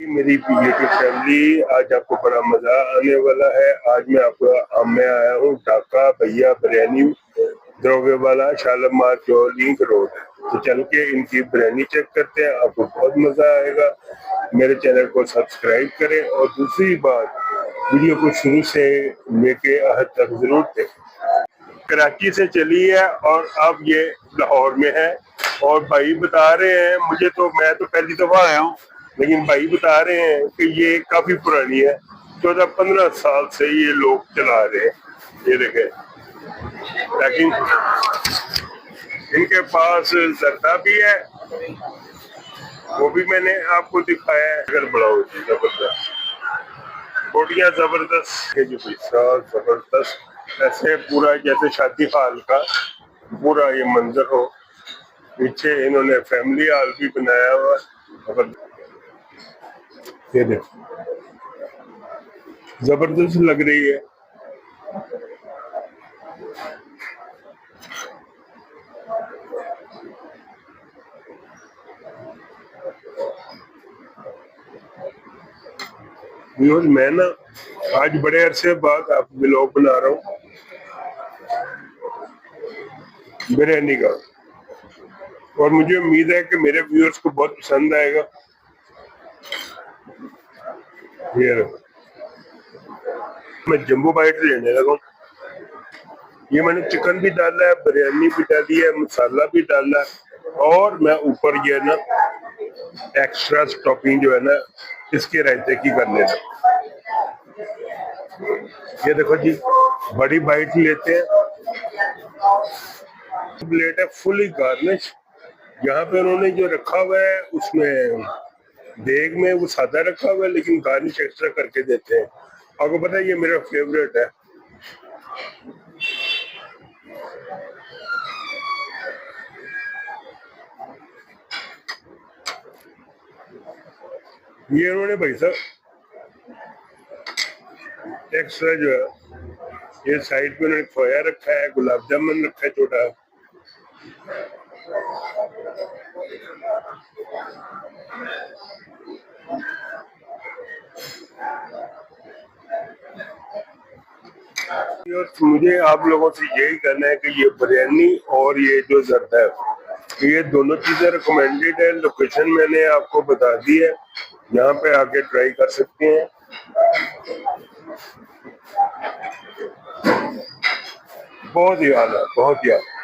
मेरी YouTube family, आज आपको बड़ा मजा आने वाला है। आज मैं आया हूँ ढाका भैया बिरयानी दरोगे वाला शालामार जो लिंक रोड है। तो चल के इनकी बिरयानी चेक करते हैं, आपको बहुत मजा आएगा। मेरे चैनल को सब्सक्राइब करें और दूसरी बात, वीडियो को शुरू से लेके आखिर तक जरूर देखें। कराची से चली है और अब ये लाहौर में है। और भाई बता रहे हैं मुझे, तो मैं तो पहली दफा आया हूँ, लेकिन भाई बता रहे हैं कि ये काफी पुरानी है, 14-15 साल से ये लोग चला रहे हैं। ये देखे, लेकिन इनके पास जर्दा भी है, वो भी मैंने आपको दिखाया है। अगर बढ़ाओ जबरदस्त बोटियां, जबरदस्त जबरदस्त, ऐसे पूरा जैसे शादी हाल का पूरा ये मंजर हो। पीछे इन्होंने फैमिली हॉल भी बनाया हुआ। ये देखो, जबरदस्त लग रही है। मैं ना आज बड़े अरसे बाद आप व्लॉग बना रहा हूँ बिरयानी का, और मुझे उम्मीद है कि मेरे व्यूअर्स को बहुत पसंद आएगा। ये मैं जंबो बाइट लेने लगा हूँ। ये मैंने चिकन भी डाला है, बिरयानी भी डाली है, मसाला भी डाला है, और मैं ऊपर ये ना एक्स्ट्रा टॉपिंग जो है ना इसके रायते की कर लेना। ये देखो जी, बड़ी बाइट लेते हैं। प्लेट है फुली गार्निश। यहाँ पे उन्होंने जो रखा हुआ है उसमें देग में वो सादा रखा हुआ है, लेकिन गार्निश एक्स्ट्रा करके देते हैं। आपको पता है ये मेरा फेवरेट है। ये उन्होंने भाई साहब एक्स्ट्रा जो है ये साइड पे उन्होंने खोया रखा है, गुलाब जामुन रखा है छोटा। मुझे आप लोगों से यही कहना है कि ये बिरयानी और ये जो जर्दा है, ये दोनों चीजें रिकमेंडेड है। लोकेशन मैंने आपको बता दी है, यहाँ पे आके ट्राई कर सकते हैं। बहुत ही आला, बहुत ही आला।